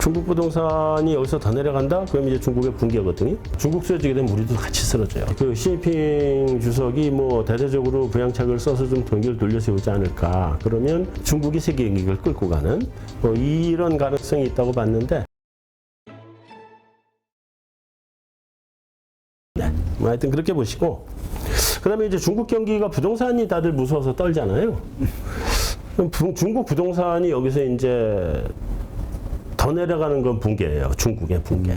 중국 부동산이 여기서 더 내려간다? 그럼 이제 중국의 붕괴거든요. 중국 쓰러지게 되면 우리도 같이 쓰러져요. 그 시진핑 주석이 뭐 대대적으로 부양책을 써서 좀 경기를 돌려세우지 않을까. 그러면 중국이 세계 경기를 끌고 가는 뭐 이런 가능성이 있다고 봤는데 네, 뭐 하여튼 그렇게 보시고 그다음에 이제 중국 경기가 부동산이 다들 무서워서 떨잖아요. 그럼 중국 부동산이 여기서 이제 더 내려가는 건 붕괴예요. 중국의 붕괴.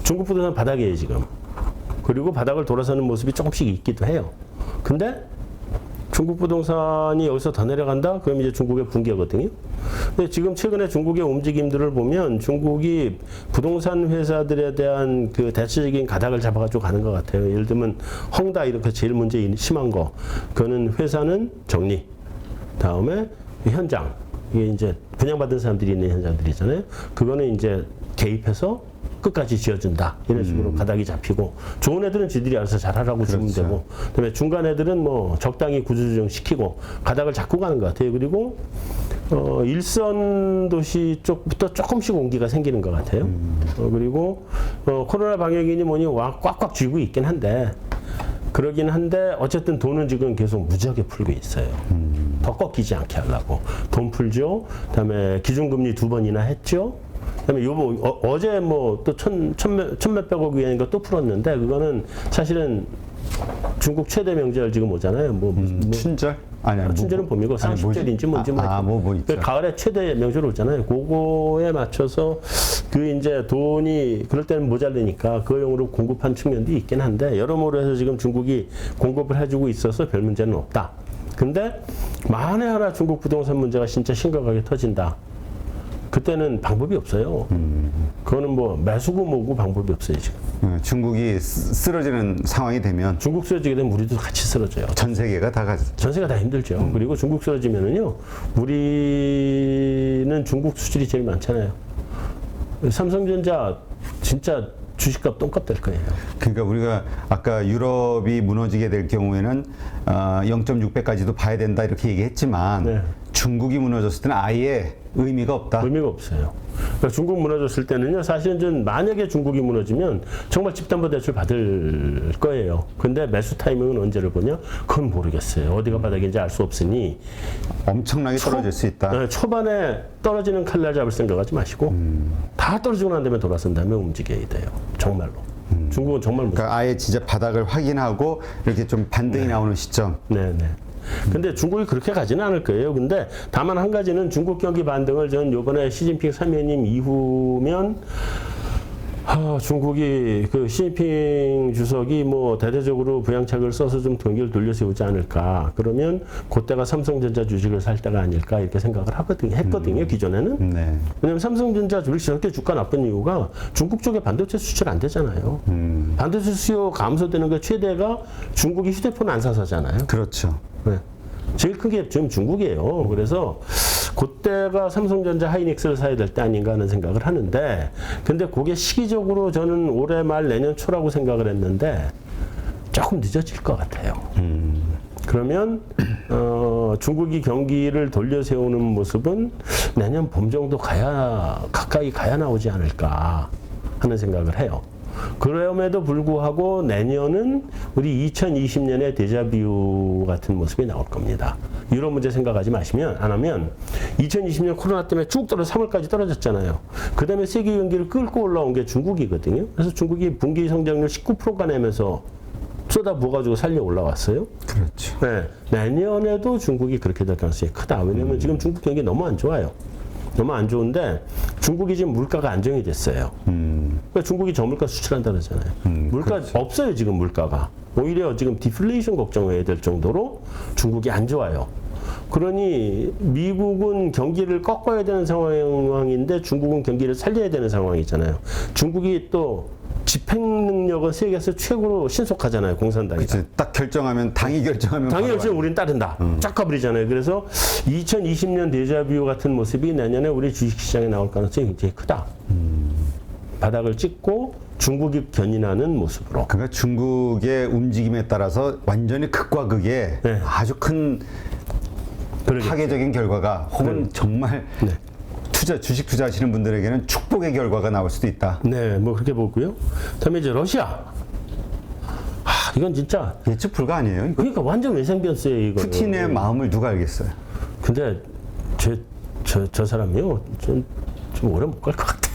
중국 부동산 바닥이에요, 지금. 그리고 바닥을 돌아서는 모습이 조금씩 있기도 해요. 근데 중국 부동산이 여기서 더 내려간다? 그럼 이제 중국의 붕괴거든요. 근데 지금 최근에 중국의 움직임들을 보면 중국이 부동산 회사들에 대한 그 대체적인 가닥을 잡아가지고 가는 것 같아요. 예를 들면 헝다 이렇게 제일 문제 심한 거. 그거는 회사는 정리. 다음에 현장. 이게 이제 분양받은 사람들이 있는 현장들이잖아요. 그거는 이제 개입해서 끝까지 지어준다. 이런 식으로 가닥이 잡히고 좋은 애들은 지들이 알아서 잘하라고 주면 되고 그다음에 중간 애들은 뭐 적당히 구조조정 시키고 가닥을 잡고 가는 것 같아요. 그리고 일선 도시 쪽부터 조금씩 온기가 생기는 것 같아요. 그리고 코로나 방역이니 뭐니 꽉꽉 쥐고 있긴 한데 그러긴 한데 어쨌든 돈은 지금 계속 무지하게 풀고 있어요. 더 꺾이지 않게 하려고 돈 풀죠. 그다음에 기준금리 2번이나 했죠. 그다음에 요번 어제 뭐 또 천몇백억 위안인가 또 풀었는데 그거는 사실은 중국 최대 명절 지금 오잖아요. 춘절? 아니야. 춘절은 봄이고 상식절인지 뭔지 있죠. 가을에 최대 명절 오잖아요. 그거에 맞춰서 그 이제 돈이 그럴 때는 모자르니까 그용으로 공급한 측면도 있긴 한데 여러모로 해서 지금 중국이 공급을 해주고 있어서 별 문제는 없다. 근데 만에 하나 중국 부동산 문제가 진짜 심각하게 터진다. 그때는 방법이 없어요. 그거는 뭐 매수고 뭐고 방법이 없어요, 지금. 중국이 쓰러지는 상황이 되면 중국 쓰러지게 되면 우리도 같이 쓰러져요. 전 세계가 다 가죠. 전 세계가 다 힘들죠. 그리고 중국 쓰러지면은요, 우리는 중국 수출이 제일 많잖아요. 삼성전자 진짜 주식값 똥값 될 거예요. 그러니까 우리가 아까 유럽이 무너지게 될 경우에는 0.6배까지도 봐야 된다 이렇게 얘기했지만 네. 중국이 무너졌을 때는 아예 의미가 없다. 의미가 없어요. 그러니까 중국 무너졌을 때는요, 사실은 좀 만약에 중국이 무너지면 정말 집담보대출 받을 거예요. 근데 매수 타이밍은 언제를 보냐? 그건 모르겠어요. 어디가 바닥인지 알 수 없으니 엄청나게 떨어질 수 있다. 네, 초반에 떨어지는 칼날 잡을 생각하지 마시고 다 떨어지고 난 다음에 돌아선 다음에 움직여야 돼요. 정말로. 중국은 정말 무서워요. 그러니까 아예 진짜 바닥을 확인하고 이렇게 좀 반등이 나오는 시점. 네네. 근데 중국이 그렇게 가지는 않을 거예요. 근데 다만 한 가지는 중국 경기 반등을 저는 요번에 시진핑 사면임 이후면 중국이 그 시진핑 주석이 뭐 대대적으로 부양책을 써서 좀 경기를 돌려세우지 않을까. 그러면 그때가 삼성전자 주식을 살 때가 아닐까 이렇게 생각을 했거든요. 기존에는. 네. 왜냐면 삼성전자 주식 저렇게 주가 나쁜 이유가 중국 쪽에 반도체 수출 안 되잖아요. 반도체 수요 감소되는 게 최대가 중국이 휴대폰 안 사서잖아요. 그렇죠. 네. 제일 큰 게 지금 중국이에요. 그래서 그때가 삼성전자 하이닉스를 사야 될 때 아닌가 하는 생각을 하는데 근데 그게 시기적으로 저는 올해 말 내년 초라고 생각을 했는데 조금 늦어질 것 같아요. 그러면 중국이 경기를 돌려세우는 모습은 내년 봄 정도 가까이 가야 나오지 않을까 하는 생각을 해요. 그럼에도 불구하고 내년은 우리 2020년에 데자뷰 같은 모습이 나올 겁니다. 유럽 문제 생각하지 마시면 안 하면 2020년 코로나 때문에 쭉 떨어져 3월까지 떨어졌잖아요. 그 다음에 세계 경기를 끌고 올라온 게 중국이거든요. 그래서 중국이 분기 성장률 19%가 내면서 쏟아부어가지고 살려 올라왔어요. 그렇죠. 네, 내년에도 중국이 그렇게 될 가능성이 크다. 왜냐면 지금 중국 경기 너무 안 좋아요. 너무 안 좋은데 중국이 지금 물가가 안정이 됐어요. 그러니까 중국이 저물가 수출한다 그러잖아요. 물가 그렇죠. 없어요, 지금 물가가. 오히려 지금 디플레이션 걱정해야 될 정도로 중국이 안 좋아요. 그러니 미국은 경기를 꺾어야 되는 상황인데 중국은 경기를 살려야 되는 상황이잖아요. 중국이 또 집행 능력은 세계에서 최고로 신속하잖아요, 공산당이. 그치. 딱 결정하면 당이 결정하면 당연히 바로 없으면 우리는 따른다. 쫙 가버리잖아요. 그래서 2020년 데자뷰 같은 모습이 내년에 우리 주식시장에 나올 가능성이 굉장히 크다. 바닥을 찍고 중국이 견인하는 모습으로. 그러니까 중국의 움직임에 따라서 완전히 극과 극의 네. 아주 큰 그러겠죠. 파괴적인 결과가 혹은 정말 주식 투자하시는 분들에게는 축복의 결과가 나올 수도 있다. 네, 뭐 그렇게 보고요. 그다음에 이제 러시아. 이건 진짜 예측 불가 아니에요? 이거? 그러니까 완전 외생변수예요, 이거. 푸틴의 마음을 누가 알겠어요? 근데 저 사람이요, 좀 오래 못 갈 것 같아.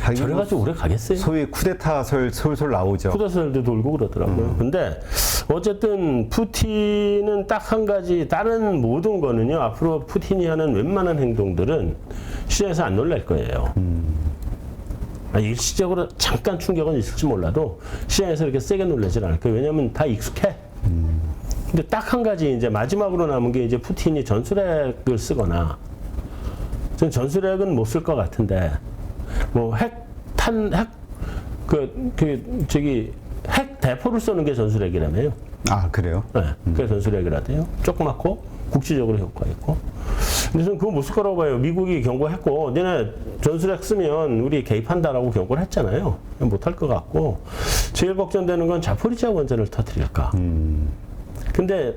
하긴 저래가지고 오래 가겠어요. 소위 쿠데타 솔솔 나오죠. 쿠데타설도 돌고 그러더라고요. 근데 어쨌든 푸틴은 딱 한 가지, 다른 모든 거는요, 앞으로 푸틴이 하는 웬만한 행동들은 시장에서 안 놀랄 거예요. 일시적으로 잠깐 충격은 있을지 몰라도 시장에서 이렇게 세게 놀라질 않을 거예요. 왜냐하면 다 익숙해. 근데 딱 한 가지 이제 마지막으로 남은 게 이제 푸틴이 전술핵을 쓰거나, 전 전술핵은 못 쓸 것 같은데, 뭐 핵 대포를 쏘는 게 전술핵이라며요. 그래요? 네, 그게 전술핵이라대요. 조그맣고 국지적으로 효과 있고. 근데 저는 그거 못 쓸 거라고 봐요. 미국이 경고했고, 너네 전술핵 쓰면 우리 개입한다라고 경고를 했잖아요. 못할 것 같고, 제일 걱정되는 건 자포리지아 원전을 터뜨릴까. 근데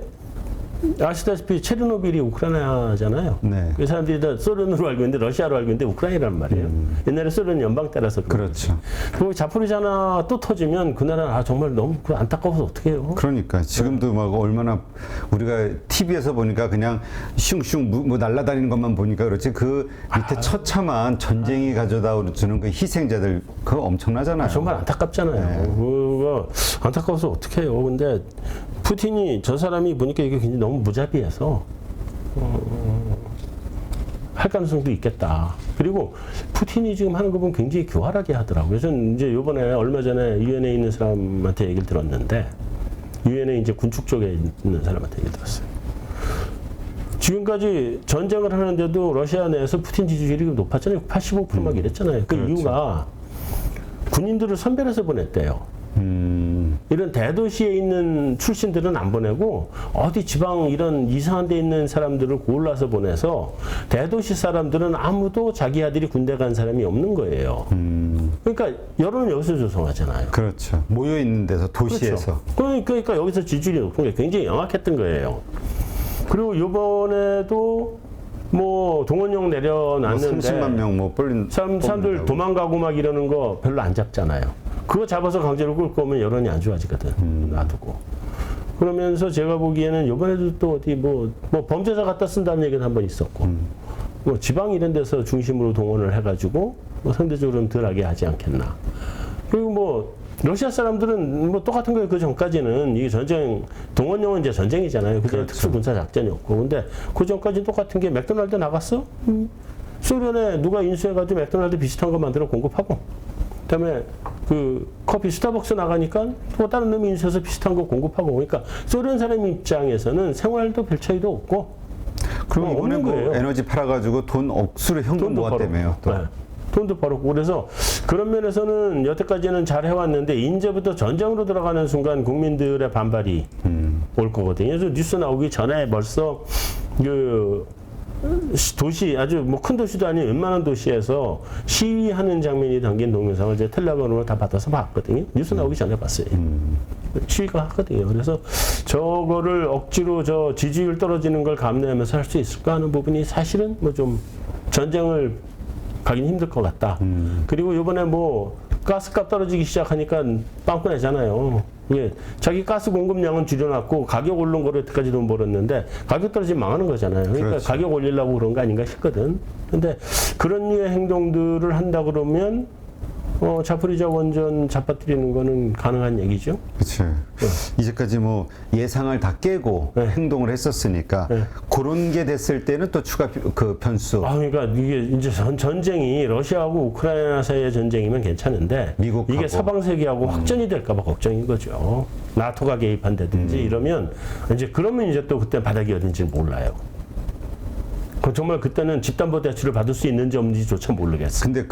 아시다시피 체르노빌이 우크라이나잖아요. 네. 그 사람들이 다 소련으로 알고 있는데 러시아로 알고 있는데 우크라이나란 말이에요. 옛날에 소련 연방 때라서 그렇죠. 그리고 자포리지아나 또 터지면 그 나라 정말 너무 안타까워서 어떻게 해요? 그러니까 지금도 막 얼마나 우리가 TV에서 보니까 그냥 슝슝 뭐 날아다니는 것만 보니까 그렇지 그 밑에 처참한 전쟁이 가져다 주는 그 희생자들 그거 엄청나잖아요. 정말 안타깝잖아요. 그거 안타까워서 어떻게 해요? 근데 푸틴이 저 사람이 보니까 이게 굉장히 너무 무자비해서 할 가능성도 있겠다. 그리고 푸틴이 지금 하는 거 보면 굉장히 교활하게 하더라고요. 저는 이제 요번에 얼마 전에 유엔에 있는 사람한테 얘기를 들었는데, 유엔에 이제 군축 쪽에 있는 사람한테 얘기를 들었어요. 지금까지 전쟁을 하는데도 러시아 내에서 푸틴 지지율이 높았잖아요. 85% 막 이랬잖아요. 그 그렇죠. 이유가 군인들을 선별해서 보냈대요. 이런 대도시에 있는 출신들은 안 보내고 어디 지방 이런 이상한 데 있는 사람들을 골라서 보내서 대도시 사람들은 아무도 자기 아들이 군대 간 사람이 없는 거예요. 그러니까 여론은 여기서 조성하잖아요. 그렇죠. 모여 있는 데서 도시에서. 그렇죠. 그러니까 여기서 지지율이 높은 게 굉장히 영악했던 거예요. 그리고 이번에도 뭐 동원령 내려놨는데 30만 명 뭐 뻘린 사람들 도망가고 막 이러는 거 별로 안 잡잖아요. 그거 잡아서 강제로 끌고 오면 여론이 안 좋아지거든. 놔두고. 그러면서 제가 보기에는 이번에도 또 어디 뭐 범죄자 갖다 쓴다는 얘기는 한 번 있었고, 뭐 지방 이런 데서 중심으로 동원을 해가지고 뭐 상대적으로는 덜하게 하지 않겠나. 그리고 뭐 러시아 사람들은 뭐 똑같은 거예요. 그 전까지는 이게 전쟁, 동원령은 이제 전쟁이잖아요. 그게 특수 군사 작전이었고. 근데 그 전까지는 똑같은 게 맥도날드 나갔어? 소련에 누가 인수해가지고 맥도날드 비슷한 거 만들어 공급하고. 그다음에 그 커피 스타벅스 나가니까 또 다른 놈이 인수해서 비슷한 거 공급하고. 그러니까 소련 사람 입장에서는 생활도 별 차이도 없고. 그리고 이번에 없는 뭐 거예요. 에너지 팔아가지고 돈 억수로 현금 모았다며요. 또. 네. 돈도 벌었고. 그래서 그런 면에서는 여태까지는 잘 해왔는데 이제부터 전쟁으로 들어가는 순간 국민들의 반발이 올 거거든요. 그래서 뉴스 나오기 전에 벌써 그 도시, 아주 뭐 큰 도시도 아닌 웬만한 도시에서 시위하는 장면이 담긴 동영상을 제 텔레그램으로 다 받아서 봤거든요. 뉴스 나오기 전에 봤어요. 시위가 하거든요. 그래서 저거를 억지로 저 지지율 떨어지는 걸 감내하면서 할 수 있을까 하는 부분이 사실은 뭐 좀 전쟁을 가긴 힘들 것 같다. 그리고 이번에 뭐 가스값 떨어지기 시작하니까 빵꾸 내잖아요. 이게 자기 가스 공급량은 줄여놨고 가격 오른 거로 여태까지 돈 벌었는데 가격 떨어지면 망하는 거잖아요. 그러니까 그렇죠. 가격 올리려고 그런 거 아닌가 싶거든. 근데 그런 류의 행동들을 한다 그러면 자포리지아 원전 잡아뜨리는 거는 가능한 얘기죠. 그렇죠. 이제까지 뭐 예상을 다 깨고 네. 행동을 했었으니까 네. 그런 게 됐을 때는 또 추가 그 변수. 그러니까 이게 이제 전쟁이 러시아하고 우크라이나 사이의 전쟁이면 괜찮은데 미국하고. 이게 서방 세계하고 확전이 될까봐 걱정인 거죠. 나토가 개입한다든지 이러면 그러면 이제 또 그때 바닥이 어딘지 몰라요. 정말 그때는 집단보 대출을 받을 수 있는지 없는지조차 모르겠어. 근데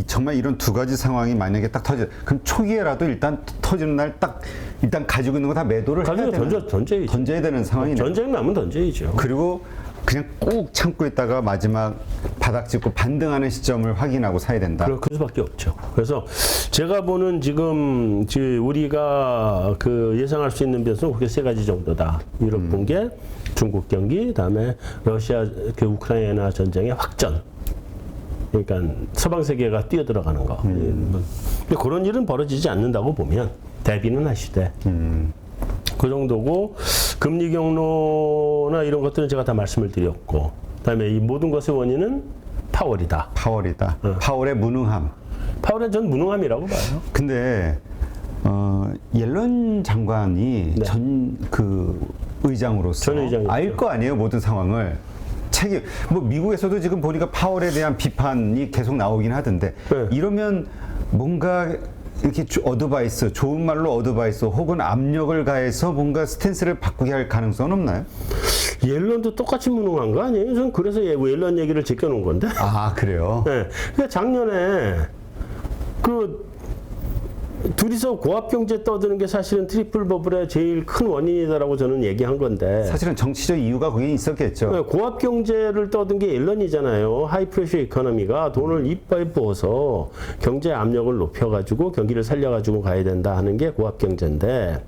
정말 이런 두 가지 상황이 만약에 딱 그럼 초기에라도 일단 터지는 날 딱 일단 가지고 있는 거 다 매도를 해야 되는, 던져야 되는 상황이네. 전쟁 나면 던져야죠. 그리고 그냥 꼭 참고 있다가 마지막 바닥 짚고 반등하는 시점을 확인하고 사야 된다. 그럴 수밖에 없죠. 그래서 제가 보는 지금 우리가 그 예상할 수 있는 변수는 그게 세 가지 정도다. 유럽 붕괴, 중국 경기, 그다음에 러시아 그 우크라이나 전쟁의 확전. 그러니까 서방 세계가 뛰어들어가는 거. 근데 그런 일은 벌어지지 않는다고 보면 대비는 하시되. 그 정도고 금리 경로나 이런 것들은 제가 다 말씀을 드렸고, 그다음에 이 모든 것의 원인은 파월이다. 파월이다. 파월의 무능함. 파월은 전 무능함이라고 봐요. 근데 옐런 장관이 네. 전 그 의장으로서 전 의장이죠. 알 거 아니에요, 모든 상황을. 뭐 미국에서도 지금 보니까 파월에 대한 비판이 계속 나오긴 하던데 네. 이러면 뭔가 이렇게 어드바이스, 좋은 말로 어드바이스 혹은 압력을 가해서 뭔가 스탠스를 바꾸게 할 가능성은 없나요? 옐런도 똑같이 무능한 거 아니에요? 전 그래서 옐런 얘기를 제껴놓은 건데. 아, 그래요? 네. 그러니까 작년에 그 둘이서 고압 경제 떠드는 게 사실은 트리플 버블의 제일 큰 원인이다라고 저는 얘기한 건데. 사실은 정치적 이유가 거기 있었겠죠. 네, 고압 경제를 떠든 게 옐런이잖아요. 하이 프레셔 이코노미가 돈을 이빨 부어서 경제 압력을 높여가지고 경기를 살려가지고 가야 된다 하는 게 고압 경제인데,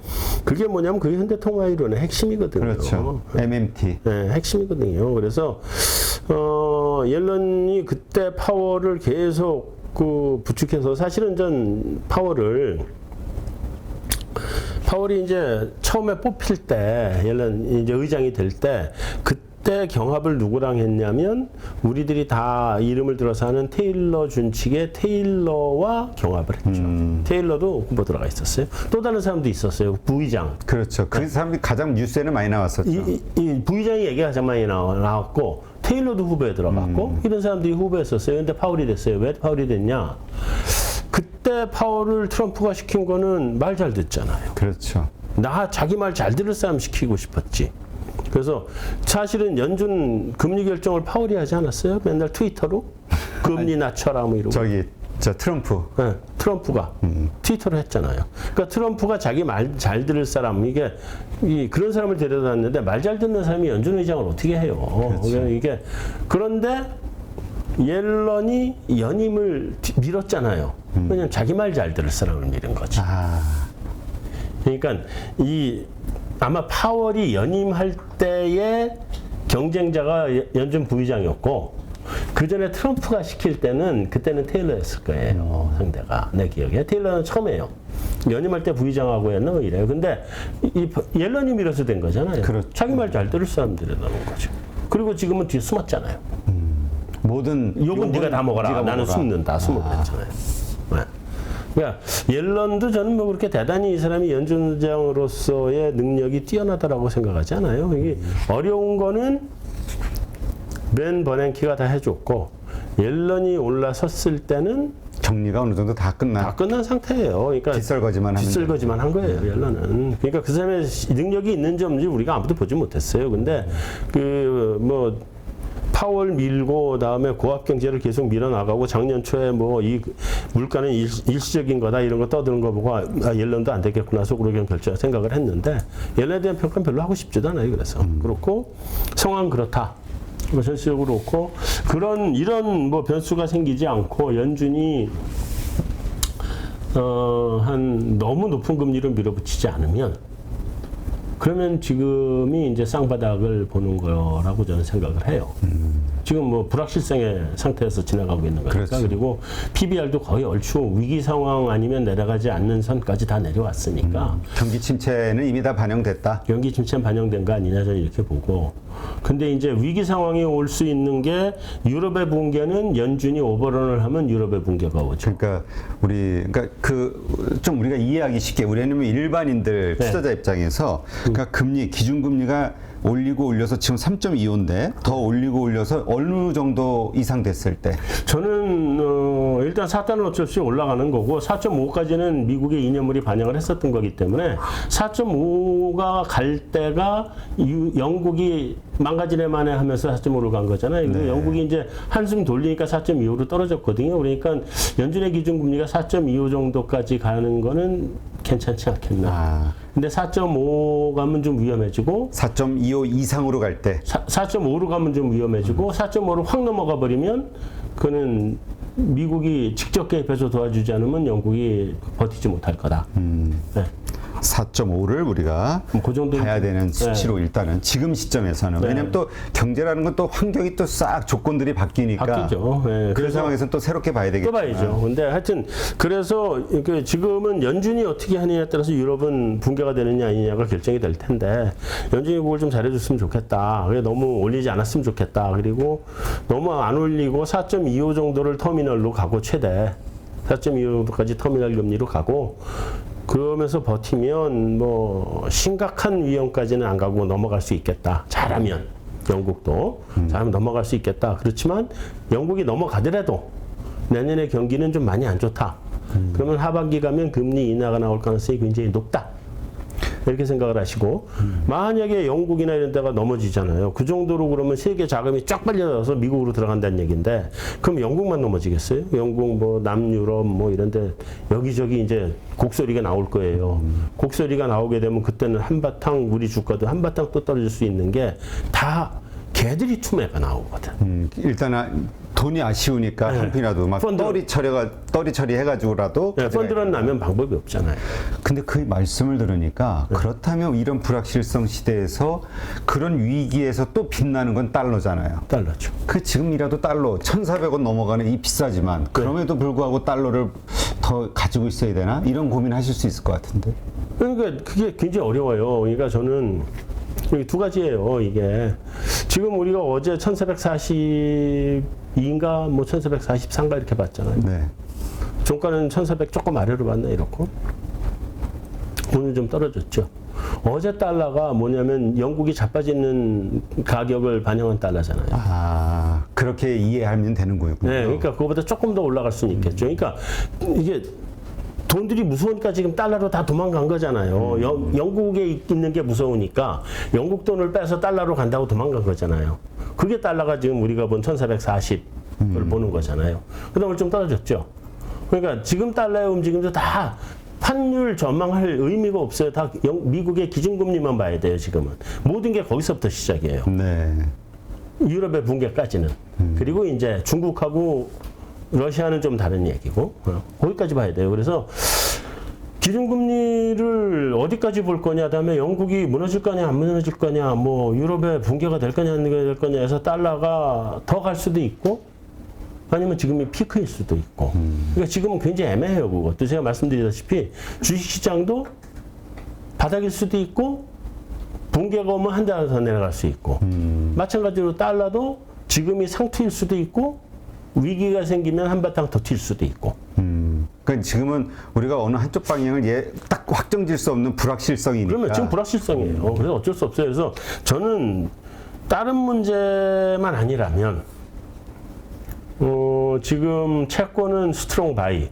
그게 뭐냐면 그게 현대 통화 이론의 핵심이거든요. 그렇죠. MMT. 네, 핵심이거든요. 그래서 옐런이 그때 파월을 계속 그 부축해서, 사실은 전 파월이 이제 처음에 뽑힐 때, 옐런 이제 의장이 될 때, 그때 경합을 누구랑 했냐면 우리들이 다 이름을 들어서 하는 테일러 준칙의 테일러와 경합을 했죠. 테일러도 후보 들어가 있었어요. 또 다른 사람도 있었어요. 부의장. 그렇죠. 그 사람이 가장 뉴스에는 많이 나왔었죠. 이 부의장이 얘기가 가장 많이 나왔고, 테일러도 후보에 들어갔고, 이런 사람들이 후보였었어요. 근데 파월이 됐어요. 왜 파월이 됐냐? 그때 파월을 트럼프가 시킨 거는 말 잘 듣잖아요. 그렇죠. 자기 말 잘 들을 사람 시키고 싶었지. 그래서 사실은 연준 금리 결정을 파월이 하지 않았어요? 맨날 트위터로 금리 낮춰라 뭐 이러고. 저 트럼프. 네, 트럼프가 트위터로 했잖아요. 그러니까 트럼프가 자기 말 잘 들을 사람, 그런 사람을 데려다 놨는데 말 잘 듣는 사람이 연준 의장을 어떻게 해요? 그렇죠. 그런데 옐런이 연임을 밀었잖아요. 왜냐면 자기 말 잘 들을 사람을 밀은 거지. 그러니까 아마 파월이 연임할 때의 경쟁자가 연준 부의장이었고, 그 전에 트럼프가 시킬 때는 그때는 테일러였을 거예요. 상대가 내 기억에. 테일러는 처음이에요. 연임할 때 부의장하고 했나 뭐 이래요. 근데 옐런이 밀어서 된 거잖아요. 그렇죠. 자기 말 잘 들을 사람들이 나온 거죠. 그리고 지금은 뒤에 숨었잖아요. 욕은 네가 다 먹어라. 나는 숨는다. 숨을 그랬잖아요. 네. 그러니까 옐런도 저는 뭐 그렇게 대단히 이 사람이 연준 의장으로서의 능력이 뛰어나다라고 생각하지 않아요. 이게 어려운 거는 벤 버냉키가 다 해줬고, 옐런이 올라섰을 때는 정리가 어느 정도 다 끝난 상태예요. 그러니까 뒷설거지만 한 거예요, 옐런은. 그러니까 그 사람의 능력이 있는지 없는지 우리가 아무도 보지 못했어요. 근데 파월 밀고 다음에 고압 경제를 계속 밀어나가고, 작년 초에 뭐 이 물가는 일시적인 거다 이런 거 떠드는 거 보고 옐런도 안 되겠구나 속으로 그냥 생각을 했는데, 옐런에 대한 평가는 별로 하고 싶지도 않아요. 그래서 그렇고 상황 그렇다. 뭐 전체적으로 그렇고, 이런 뭐 변수가 생기지 않고 연준이 한 너무 높은 금리를 밀어붙이지 않으면, 그러면 지금이 이제 쌍바닥을 보는 거라고 저는 생각을 해요. 지금 뭐 불확실성의 상태에서 지나가고 있는 거니까. 그렇죠. 그리고 PBR도 거의 얼추 위기 상황 아니면 내려가지 않는 선까지 다 내려왔으니까. 경기 침체는 이미 다 반영됐다. 경기 침체는 반영된 거 아니냐 저는 이렇게 보고. 근데 이제 위기 상황이 올 수 있는 게, 유럽의 붕괴는 연준이 오버런을 하면 유럽의 붕괴가 오죠. 그러니까 좀 우리가 이해하기 쉽게, 우리는 일반인들 투자자 입장에서 그러니까 기준금리가 올려서 지금 3.25인데 더 올려서 어느 정도 이상 됐을 때? 저는 일단 4단은 어쩔 수 없이 올라가는 거고, 4.5까지는 미국의 2년물이 반영을 했었던 거기 때문에 4.5가 갈 때가 영국이 망가지네 만에 하면서 4.5로 간 거잖아요. 그리고 영국이 이제 한숨 돌리니까 4.25로 떨어졌거든요. 그러니까 연준의 기준금리가 4.25 정도까지 가는 거는 괜찮지 않겠나. 근데 4.5 가면 좀 위험해지고, 4.25 이상으로 갈 때 4.5로 가면 좀 위험해지고, 4.5로 확 넘어가 버리면 그는 미국이 직접 개입해서 도와주지 않으면 영국이 버티지 못할 거다. 네. 4.5를 우리가 그 정도 봐야 되는 수치로 일단은 지금 시점에서는 네. 왜냐하면 또 경제라는 건 또 환경이 또 싹 조건들이 바뀌니까 바뀌죠. 네. 그런 상황에서는 또 새롭게 봐야 되겠죠. 또 봐야죠. 근데 하여튼 그래서 지금은 연준이 어떻게 하느냐에 따라서 유럽은 붕괴가 되느냐 아니냐가 결정이 될 텐데 연준이 그걸 좀 잘해줬으면 좋겠다. 너무 올리지 않았으면 좋겠다. 그리고 너무 안 올리고 4.25 정도를 터미널로 가고 최대 4.25까지 터미널 금리로 가고 그러면서 버티면 뭐 심각한 위험까지는 안 가고 넘어갈 수 있겠다. 잘하면. 영국도 잘하면 넘어갈 수 있겠다. 그렇지만 영국이 넘어가더라도 내년에 경기는 좀 많이 안 좋다. 그러면 하반기 가면 금리 인하가 나올 가능성이 굉장히 높다. 이렇게 생각을 하시고 만약에 영국이나 이런 데가 넘어지잖아요. 그 정도로 그러면 세계 자금이 쫙 빨려서 미국으로 들어간다는 얘기인데 그럼 영국만 넘어지겠어요? 영국 뭐 남유럽 뭐 이런 데 여기저기 이제 곡소리가 나올 거예요. 곡소리가 나오게 되면 그때는 한바탕 우리 주가도 한바탕 또 떨어질 수 있는 게 다 개들이 투매가 나오거든. 일단 돈이 아쉬우니까 네. 한편이라도 막 떨이 처리해가지고라도 네, 펀드런 나면 방법이 없잖아요. 근데 그 말씀을 들으니까 그렇다면 이런 불확실성 시대에서 그런 위기에서 또 빛나는 건 달러잖아요. 달러죠. 그 지금이라도 달러 1,400원 넘어가는 이 비싸지만 그럼에도 불구하고 달러를 더 가지고 있어야 되나? 이런 고민하실 수 있을 것 같은데. 그러니까 그게 굉장히 어려워요. 그러니까 저는 여기 두 가지예요. 이게 지금 우리가 어제 1442인가 뭐 1443가 이렇게 봤잖아요. 네. 종가는 1400 조금 아래로 봤나 이렇고 오늘 좀 떨어졌죠. 어제 달러가 뭐냐면 영국이 자빠지는 가격을 반영한 달러잖아요. 아, 그렇게 이해하면 되는 거였군요. 네, 그러니까 그거보다 조금 더 올라갈 수는 있겠죠. 그러니까 이게 돈들이 무서우니까 지금 달러로 다 도망간 거잖아요. 영국에 있는 게 무서우니까 영국 돈을 빼서 달러로 간다고 도망간 거잖아요. 그게 달러가 지금 우리가 본 1440을 보는 거잖아요. 그다음 오늘 좀 떨어졌죠. 그러니까 지금 달러의 움직임도 다 환율 전망할 의미가 없어요. 다 미국의 기준금리만 봐야 돼요, 지금은. 모든 게 거기서부터 시작이에요. 네. 유럽의 붕괴까지는. 그리고 이제 중국하고 러시아는 좀 다른 얘기고 거기까지 봐야 돼요. 그래서 기준금리를 어디까지 볼 거냐, 다음에 영국이 무너질 거냐 안 무너질 거냐, 뭐 유럽의 붕괴가 될 거냐 안 될 거냐 해서 달러가 더 갈 수도 있고 아니면 지금이 피크일 수도 있고. 그러니까 지금은 굉장히 애매해요. 그것도 제가 말씀드리다시피 주식시장도 바닥일 수도 있고 붕괴가 오면 한 달 더 내려갈 수 있고 마찬가지로 달러도 지금이 상투일 수도 있고 위기가 생기면 한바탕 더 튈 수도 있고. 그러니까 지금은 우리가 어느 한쪽 방향을 딱 확정질 수 없는 불확실성이니까. 그러면 지금 불확실성이에요. 그래서 어쩔 수 없어요. 그래서 저는 다른 문제만 아니라면 지금 채권은 스트롱 바이.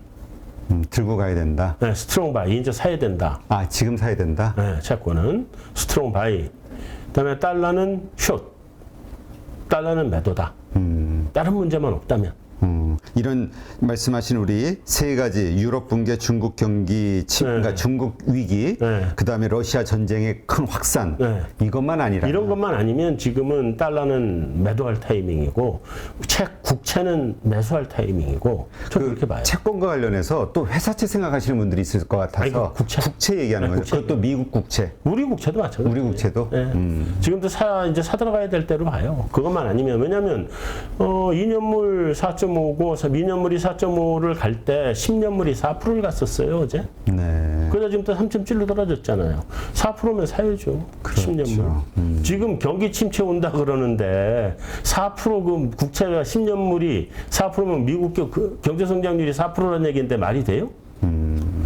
들고 가야 된다. 네, 스트롱 바이. 이제 사야 된다. 아, 지금 사야 된다? 네, 채권은 스트롱 바이. 그다음에 달러는 숏. 달러는 매도다. 다른 문제만 없다면. 이런 말씀하신 우리 세 가지 유럽 붕괴, 중국 경기, 그러니까 중국 위기, 네. 그다음에 러시아 전쟁의 큰 확산, 네. 이것만 아니라 이런 것만 아니면 지금은 달러는 매도할 타이밍이고 국채는 매수할 타이밍이고 저는 그렇게 봐요. 채권과 관련해서 또 회사채 생각하시는 분들이 있을 것 같아서 아니, 국채. 얘기하는 네, 거죠. 국채 그것도 미국 국채. 우리 국채도 마찬가지예요. 우리 국채도? 네. 지금도 이제 사들어가야 될 때로 봐요. 그것만 아니면 왜냐하면 2년물 4.5고 미년물이 4.5를 갈 때 10년물이 4%를 갔었어요 어제. 네. 그러다 지금 또 3.7로 떨어졌잖아요. 4%면 사야죠. 그렇죠. 10년물. 지금 경기 침체 온다 그러는데 4%그 국채가 10년물이 4%면 미국 경제 성장률이 4%라는 얘기인데 말이 돼요?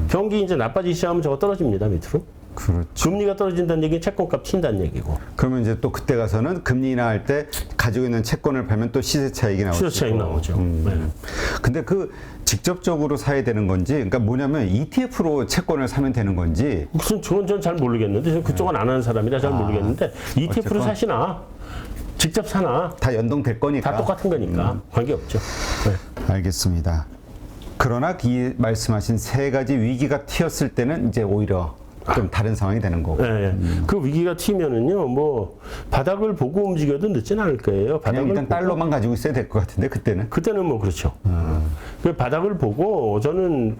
경기 이제 나빠지기 시작하면 저거 떨어집니다 밑으로. 그렇죠. 금리가 떨어진다는 얘기는 채권값 튄다는 얘기고. 그러면 이제 또 그때 가서는 금리 인하할 때 가지고 있는 채권을 팔면 또 시세 차익이 나오죠. 시세 차익 나오죠. 네. 근데 그 직접적으로 사야 되는 건지, 그러니까 뭐냐면 ETF로 채권을 사면 되는 건지. 무슨 저는 잘 모르겠는데 저는 그쪽은 안 하는 사람이라 잘 모르겠는데 ETF로 어쨌건. 사시나 직접 사나 다 연동될 거니까. 다 똑같은 거니까 관계없죠. 네. 알겠습니다. 그러나 이 말씀하신 세 가지 위기가 튀었을 때는 이제 오히려 좀 다른 상황이 되는 거고. 네. 그 위기가 튀면은요, 뭐 바닥을 보고 움직여도 늦진 않을 거예요. 그냥 바닥을 일단 보고. 달러만 가지고 있어야 될 것 같은데 그때는. 그때는 뭐 그렇죠. 그 바닥을 보고 저는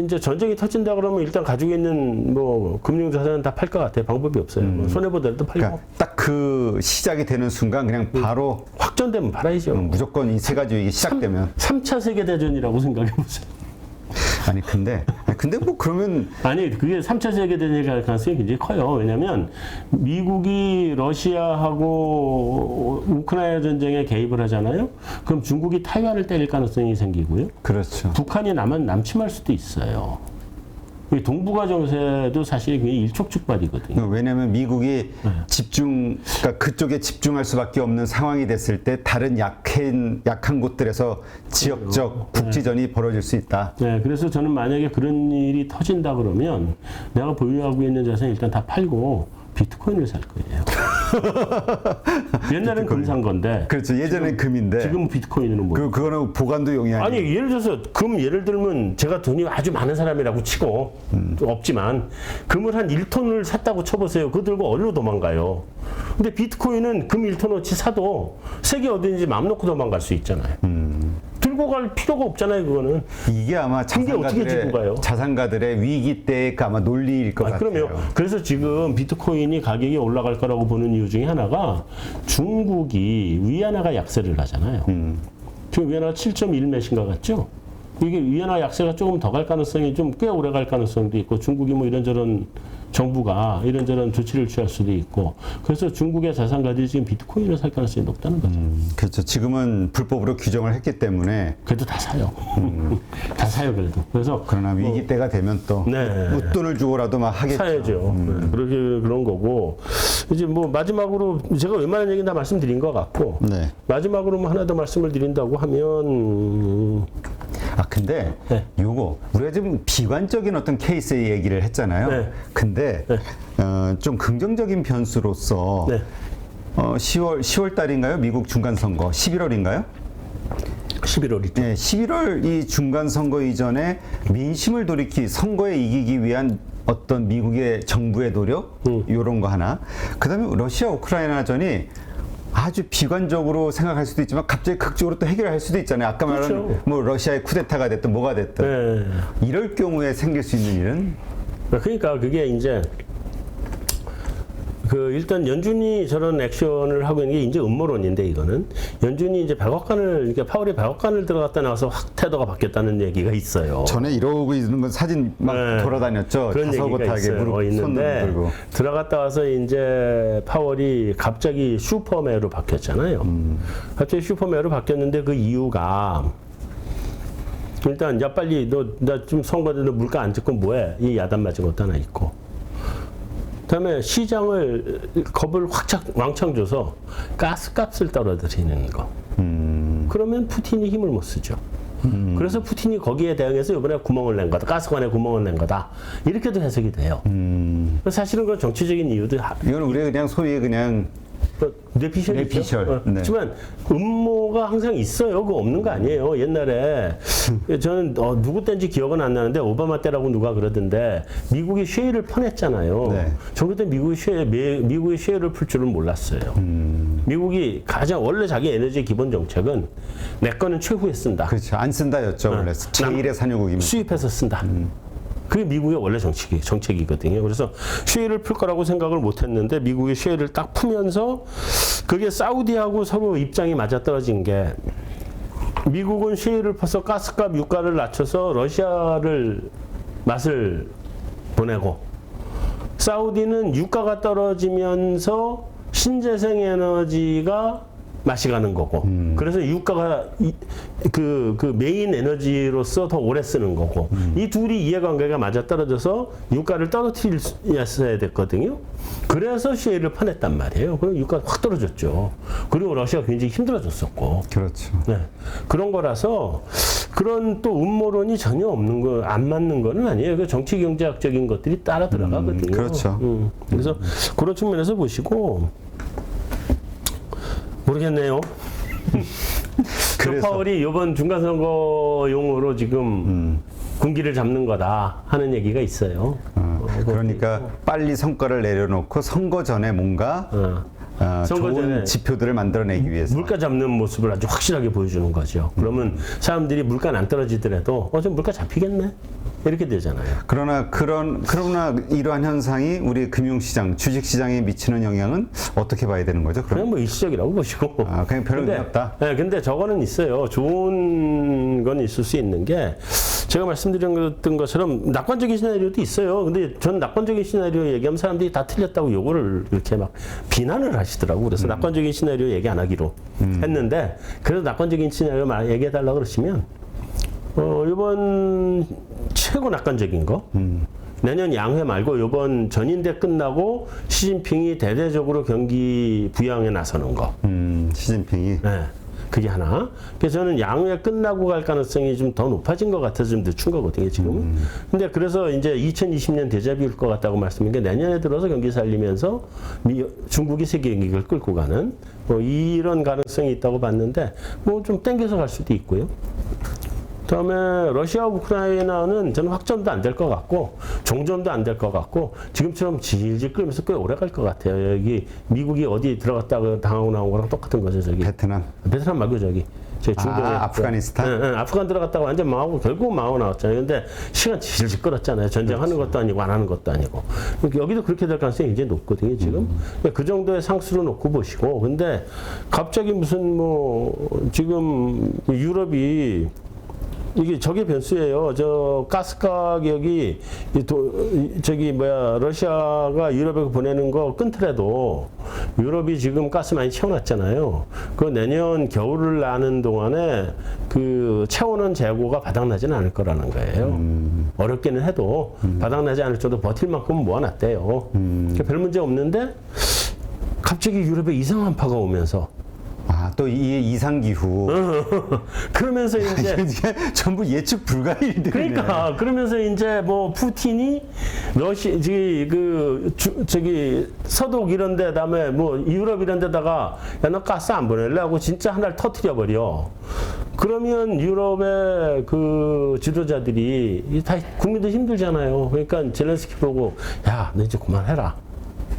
이제 전쟁이 터진다 그러면 일단 가지고 있는 뭐 금융자산은 다 팔 것 같아요. 방법이 없어요. 뭐 손해보더라도 팔고. 그러니까 딱 그 시작이 되는 순간 그냥 바로 확전되면 팔아야죠. 무조건 이 세 가지 이게 시작되면 3차 세계대전이라고 생각해보세요. 아니 근데 뭐 그러면 아니 그게 3차 세계대전일 가능성이 굉장히 커요. 왜냐하면 미국이 러시아하고 우크라이나 전쟁에 개입을 하잖아요. 그럼 중국이 타이완을 때릴 가능성이 생기고요. 그렇죠. 북한이 남침할 수도 있어요. 이 동북아 정세도 사실 굉장히 일촉즉발이거든요. 왜냐하면 미국이 그러니까 그쪽에 집중할 수밖에 없는 상황이 됐을 때 다른 약한 곳들에서 지역적 국지전이 벌어질 수 있다. 네, 그래서 저는 만약에 그런 일이 터진다 그러면 내가 보유하고 있는 자산 일단 다 팔고 비트코인을 살 거예요. 옛날엔 금 산 건데. 그렇죠. 예전엔 금인데. 지금 비트코인은 뭐? 그거는 보관도 용이 아니 예를 들어서 금 예를 들면 제가 돈이 아주 많은 사람이라고 치고 없지만 금을 한 1톤을 샀다고 쳐보세요. 그거 들고 어디로 도망가요? 근데 비트코인은 금 1톤어치 사도 세계 어디든지 마음 놓고 도망갈 수 있잖아요. 들고 갈 필요가 없잖아요. 그거는. 이게 아마 어떻게 들고 가요? 자산가들의 위기 때의 그 아마 논리일 것 같아요. 그럼요. 그래서 지금 비트코인이 가격이 올라갈 거라고 보는 이유 중에 하나가 중국이 위안화가 약세를 하잖아요. 지금 위안화가 7.1 몇인가 같죠? 이게 위안화 약세가 조금 더 갈 가능성이 좀 꽤 오래 갈 가능성도 있고 중국이 뭐 이런저런 정부가 이런저런 조치를 취할 수도 있고 그래서 중국의 자산가들이 지금 비트코인을 살 가능성이 높다는 거죠. 그렇죠. 지금은 불법으로 규정을 했기 때문에 그래도 다 사요. 다 사요 그래도. 그래서 그러나 위기 때가 되면 또 네. 웃돈을 주고라도 막 하겠죠. 사야죠. 네, 그렇게 그런 거고 이제 뭐 마지막으로 제가 웬만한 얘기는 다 말씀드린 것 같고 네. 마지막으로 뭐 하나 더 말씀을 드린다고 하면 근데 네. 요거 우리가 지금 비관적인 어떤 케이스의 얘기를 했잖아요. 네. 근데 좀 긍정적인 변수로서 네. 10월 달인가요? 미국 중간 선거 11월인가요? 11월이죠. 네, 11월 이 중간 선거 이전에 민심을 돌이키 선거에 이기기 위한 어떤 미국의 정부의 노력 이런 거 하나. 그다음에 러시아 우크라이나전이 아주 비관적으로 생각할 수도 있지만 갑자기 극적으로 또 해결할 수도 있잖아요. 아까 말한 그렇죠. 뭐 러시아의 쿠데타가 됐든 뭐가 됐든 네. 이럴 경우에 생길 수 있는 일은 그러니까 그게 이제 그 일단 연준이 저런 액션을 하고 있는 게 이제 음모론인데 이거는 연준이 이제 백악관을 그러니까 파월이 백악관을 들어갔다 나와서 확 태도가 바뀌었다는 얘기가 있어요. 전에 이러고 있는 건 사진 막 네. 돌아다녔죠. 그런 얘기가 다소곳하게 있어요. 무릎 손 있는데 들고. 들어갔다 와서 이제 파월이 갑자기 슈퍼매로 바뀌었잖아요. 갑자기 슈퍼매로 바뀌었는데 그 이유가 일단 야 빨리 나 좀 선거대 너 물가 안 찍고 뭐해? 이 야단 맞은 것도 하나 있고. 그다음에 시장을 겁을 왕창 줘서 가스값을 떨어뜨리는 거. 그러면 푸틴이 힘을 못 쓰죠. 그래서 푸틴이 거기에 대응해서 이번에 구멍을 낸 거다. 가스관에 구멍을 낸 거다. 이렇게도 해석이 돼요. 사실은 그 정치적인 이유도 이건 우리가 그냥 소위 그냥 뇌피셜이죠. 뇌피셜. 네. 그렇지만 음모가 항상 있어요. 그거 없는 거 아니에요. 옛날에 저는 누구 때인지 기억은 안 나는데 오바마 때라고 누가 그러던데 미국이 쉐일을 퍼냈잖아요. 네. 저 그때 미국이 쉐일을 풀 줄은 몰랐어요. 미국이 가장 원래 자기 에너지 기본 정책은 내 거는 최후에 쓴다. 그렇죠. 안 쓴다였죠. 원래 제1의 산유국이면. 수입해서 쓴다. 그게 미국의 원래 정책이거든요. 그래서 쉐일을 풀 거라고 생각을 못 했는데 미국이 쉐일을 딱 풀면서 그게 사우디하고 서로 입장이 맞아떨어진 게 미국은 쉐일을 퍼서 가스값 유가를 낮춰서 러시아를 맛을 보내고 사우디는 유가가 떨어지면서 신재생 에너지가 맛이 가는 거고 그래서 유가가 그 메인 에너지로서 더 오래 쓰는 거고 이 둘이 이해관계가 맞아떨어져서 유가를 떨어뜨렸어야 됐거든요. 그래서 쉐일을 퍼냈단 말이에요. 그럼 유가가 확 떨어졌죠. 그리고 러시아가 굉장히 힘들어졌었고 그렇죠. 네. 그런 거라서 그런 또 음모론이 전혀 없는 거, 안 맞는 거는 아니에요. 그 정치 경제학적인 것들이 따라 들어가거든요. 그렇죠. 그래서 그런 측면에서 보시고 모르겠네요. 그래서 파월이 이번 중간선거용으로 지금 군기를 잡는 거다 하는 얘기가 있어요. 그러니까 빨리 성과를 내려놓고 선거 전에 뭔가 선거 전에 좋은 지표들을 만들어내기 위해서. 물가 잡는 모습을 아주 확실하게 보여주는 거죠. 그러면 사람들이 물가는 안 떨어지더라도 좀 물가 잡히겠네 이렇게 되잖아요. 그러나 이러한 현상이 우리 금융시장, 주식시장에 미치는 영향은 어떻게 봐야 되는 거죠? 그냥 뭐 일시적이라고 보시고. 그냥 별 의미 없다. 네, 근데 저거는 있어요. 좋은 건 있을 수 있는 게 제가 말씀드렸던 것처럼 낙관적인 시나리오도 있어요. 근데 전 낙관적인 시나리오 얘기하면 사람들이 다 틀렸다고 요거를 이렇게 막 비난을 하시더라고. 그래서 낙관적인 시나리오 얘기 안 하기로 했는데 그래도 낙관적인 시나리오 얘기해 달라고 그러시면 이번 최고 낙관적인 거 내년 양회 말고 이번 전인대 끝나고 시진핑이 대대적으로 경기 부양에 나서는 거. 시진핑이. 네. 그게 하나. 그래서 저는 양회 끝나고 갈 가능성이 좀 더 높아진 것 같아서 좀 늦춘 거거든요, 지금은. 근데 그래서 이제 2020년 데자뷰일 것 같다고 말씀인 게 내년에 들어서 경기 살리면서 중국이 세계 경기를 끌고 가는 이런 가능성이 있다고 봤는데 뭐 좀 땡겨서 갈 수도 있고요. 그다음에 러시아 우크라이나는 저는 확전도 안 될 것 같고 종전도 안 될 것 같고 지금처럼 질질 끌면서 꽤 오래 갈 것 같아요. 여기 미국이 어디 들어갔다가 당하고 나온 거랑 똑같은 거죠. 저기 베트남 말고 저기 중동에 아프가니스탄. 네, 아프간 들어갔다가 완전 망하고 결국 망하고 나왔잖아요. 근데 시간 질질 끌었잖아요. 전쟁하는 것도 아니고 안 하는 것도 아니고 여기도 그렇게 될 가능성이 굉장히 높거든요. 지금 그 정도의 상수로 놓고 보시고 근데 갑자기 무슨 지금 유럽이 이게 저게 변수예요. 저 가스 가격이 러시아가 유럽에 보내는 거 끊더라도 유럽이 지금 가스 많이 채워놨잖아요. 그 내년 겨울을 나는 동안에 그 채워놓은 재고가 바닥나지는 않을 거라는 거예요. 어렵기는 해도 바닥나지 않을 정도 버틸 만큼은 모아놨대요. 그러니까 별 문제 없는데 갑자기 유럽에 이상한 파가 오면서 또 이 이상기후. 그러면서 이제 이게 전부 예측 불가의 일들이네. 그러니까 그러면서 이제 푸틴이 저기 서독 이런 데 다음에 유럽 이런 데다가 야 너 가스 안 보낼래 하고 진짜 하나를 터뜨려 버려. 그러면 유럽의 그 지도자들이 다 국민들 힘들잖아요. 그러니까 젤렌스키 보고 야 너 이제 그만해라.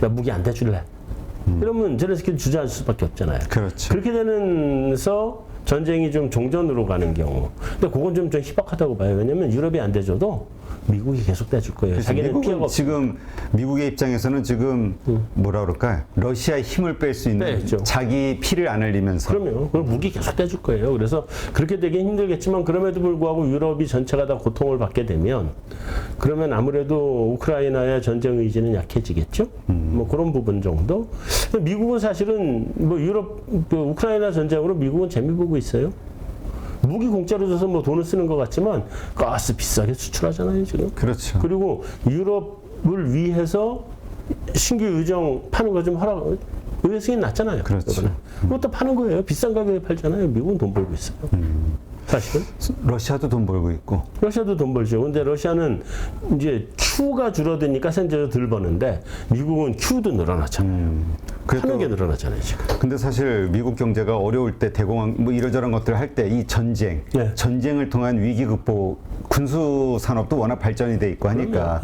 나 무기 안 대줄래. 그러면 젤렌스키는 주저앉을 수밖에 없잖아요. 그렇죠. 그렇게 되면서 전쟁이 좀 종전으로 가는 경우. 근데 그건 좀 희박하다고 봐요. 왜냐면 유럽이 안 대줘도 미국이 계속 대줄 거예요. 자기는 피해가 지금 미국의 입장에서는 지금 뭐라 그럴까요? 러시아의 힘을 뺄 수 있는 빼죠. 자기 피를 안 흘리면서. 그럼요. 그럼 무기 계속 떼줄 거예요. 그래서 그렇게 되긴 힘들겠지만 그럼에도 불구하고 유럽이 전체가 다 고통을 받게 되면 그러면 아무래도 우크라이나의 전쟁 의지는 약해지겠죠. 그런 부분 정도. 미국은 사실은 유럽 우크라이나 전쟁으로 미국은 재미 보고 있어요. 무기 공짜로 줘서 돈을 쓰는 것 같지만 가스 비싸게 수출하잖아요 지금. 그렇죠. 그리고 유럽을 위해서 신규 유정 파는 거 좀 하라고 의회승인 났잖아요. 그렇죠. 그것도 파는 거예요. 비싼 가격에 팔잖아요. 미국은 돈 벌고 있어요. 사실은. 러시아도 돈 벌고 있고. 러시아도 돈 벌죠. 근데 러시아는 이제 Q가 줄어드니까 센저도 덜 버는데 미국은 Q도 늘어났잖아요. 하는 게 늘어났잖아요, 지금. 근데 사실 미국 경제가 어려울 때 대공황 이러저런 것들을 할 때 이 전쟁을 통한 위기 극복, 군수 산업도 워낙 발전이 돼 있고 하니까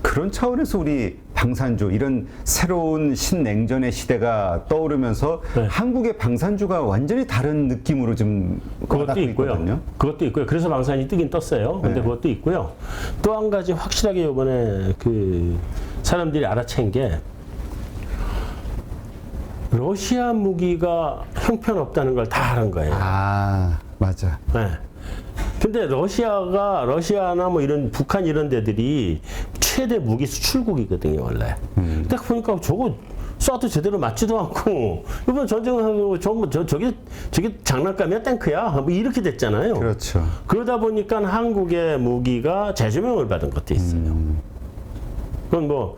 그런 차원에서 우리 방산주 이런 새로운 신냉전의 시대가 떠오르면서 한국의 방산주가 완전히 다른 느낌으로 좀 그것도 있고요. 그것도 있고요. 그래서 방산이 뜨긴 떴어요. 근데 그것도 있고요. 또 한 가지 확실하게 이번에 사람들이 알아챈 게 러시아 무기가 형편없다는 걸 다 아는 거예요. 맞아. 네. 근데 러시아나 이런 북한 이런 데들이 최대 무기 수출국이거든요, 원래. 근데 보니까 저거 쏴도 제대로 맞지도 않고 이번 전쟁하고 저게 장난감이야, 탱크야, 이렇게 됐잖아요. 그렇죠. 그러다 보니까 한국의 무기가 재조명을 받은 것도 있어요. 그건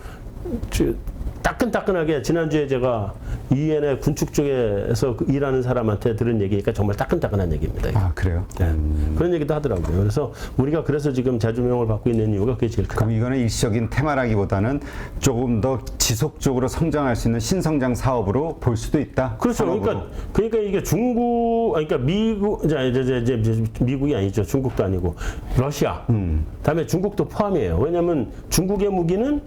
따끈따끈하게 지난주에 제가 유엔의 군축 쪽에서 일하는 사람한테 들은 얘기니까 정말 따끈따끈한 얘기입니다. 그래요? 네. 그런 얘기도 하더라고요. 그래서 우리가 지금 재조명을 받고 있는 이유가 그게 제일 크다. 그럼 이거는 일시적인 테마라기보다는 조금 더 지속적으로 성장할 수 있는 신성장 사업으로 볼 수도 있다. 그렇죠. 그러니까 이게 미국이 아니죠. 중국도 아니고 러시아. 다음에 중국도 포함이에요. 왜냐하면 중국의 무기는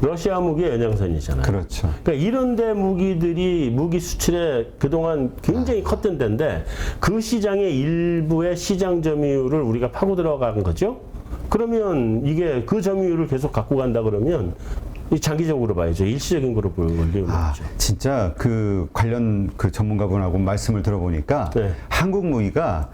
러시아 무기의 연장선이잖아요. 그렇죠. 그러니까 이런 데 무기들이 무기 수출에 그동안 굉장히 컸던 데인데 그 시장의 일부의 시장 점유율을 우리가 파고 들어간 거죠. 그러면 이게 그 점유율을 계속 갖고 간다 그러면 이 장기적으로 봐야죠. 일시적인 거로 볼 리는 없죠. 진짜 그 관련 그 전문가분하고 말씀을 들어보니까 네. 한국 무기가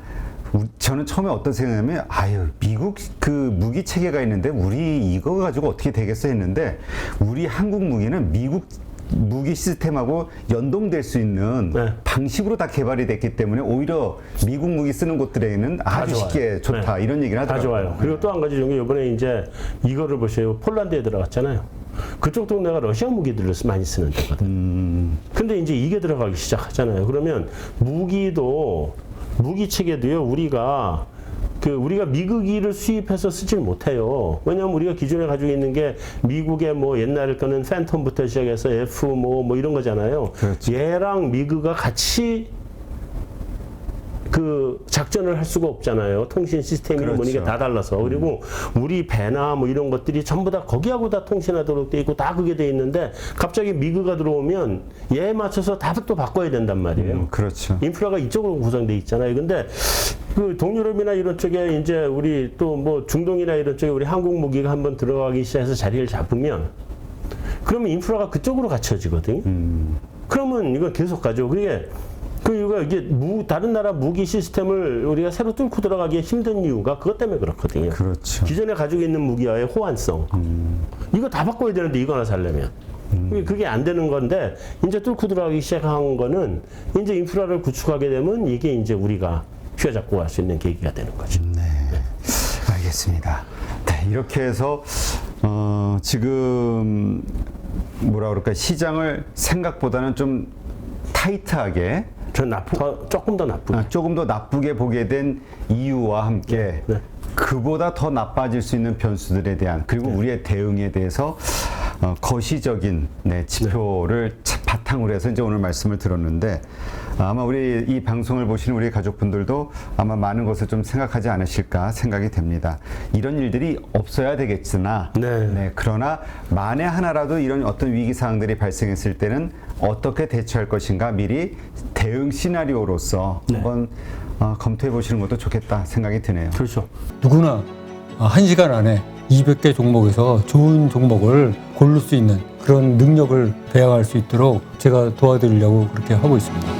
저는 처음에 어떤 생각이냐면 아유 미국 그 무기 체계가 있는데 우리 이거 가지고 어떻게 되겠어 했는데 우리 한국 무기는 미국 무기 시스템하고 연동될 수 있는 네. 방식으로 다 개발이 됐기 때문에 오히려 미국 무기 쓰는 곳들에는 아주 좋아요. 쉽게 좋다 네. 이런 얘기를 다 하더라고요. 좋아요. 그리고 또 한 가지 중에 이번에 이제 이거를 보세요. 폴란드에 들어갔잖아요. 그쪽 동네가 러시아 무기들을 많이 쓰는 데거든. 근데 이제 이게 들어가기 시작하잖아요. 그러면 무기 체계도요. 우리가 미국기를 수입해서 쓰질 못해요. 왜냐하면 우리가 기존에 가지고 있는 게 미국의 뭐 옛날 거는 팬텀부터 시작해서 F 뭐 이런 거잖아요. 그렇죠. 얘랑 미국가 같이 그 작전을 할 수가 없잖아요. 통신 시스템이나 그렇죠. 뭐니까 다 달라서. 그리고 우리 배나 뭐 이런 것들이 전부 다 거기하고 다 통신하도록 돼 있고 다 그게 돼 있는데 갑자기 미국가 들어오면 얘에 맞춰서 다 또 바꿔야 된단 말이에요. 그렇죠. 인프라가 이쪽으로 구성돼 있잖아요. 근데 그 동유럽이나 이런 쪽에 이제 우리 또 뭐 중동이나 이런 쪽에 우리 한국 무기가 한번 들어가기 시작해서 자리를 잡으면 그러면 인프라가 그쪽으로 갖춰지거든요. 그러면 이건 계속 가죠. 그게 이게 다른 나라 무기 시스템을 우리가 새로 뚫고 들어가기 힘든 이유가 그것 때문에 그렇거든요. 그렇죠. 기존에 가지고 있는 무기와의 호환성. 이거 다 바꿔야 되는데 이거 하나 살려면. 그게 안 되는 건데 이제 뚫고 들어가기 시작한 거는 이제 인프라를 구축하게 되면 이게 이제 우리가 휘어잡고 갈 수 있는 계기가 되는 거죠. 네. 알겠습니다. 네, 이렇게 해서 지금 뭐라 그럴까 시장을 생각보다는 좀 타이트하게 조금 더 나쁘게. 조금 더 나쁘게 보게 된 이유와 함께 네. 그보다 더 나빠질 수 있는 변수들에 대한 그리고 우리의 대응에 대해서 거시적인 지표를 바탕으로 해서 이제 오늘 말씀을 들었는데 아마 우리 이 방송을 보시는 우리 가족분들도 아마 많은 것을 좀 생각하지 않으실까 생각이 됩니다. 이런 일들이 없어야 되겠으나 그러나 만에 하나라도 이런 어떤 위기 사항들이 발생했을 때는 어떻게 대처할 것인가 미리 대응 시나리오로서 한번 검토해 보시는 것도 좋겠다 생각이 드네요. 그렇죠. 누구나 1시간 안에 200개 종목에서 좋은 종목을 고를 수 있는 그런 능력을 배양할 수 있도록 제가 도와드리려고 그렇게 하고 있습니다.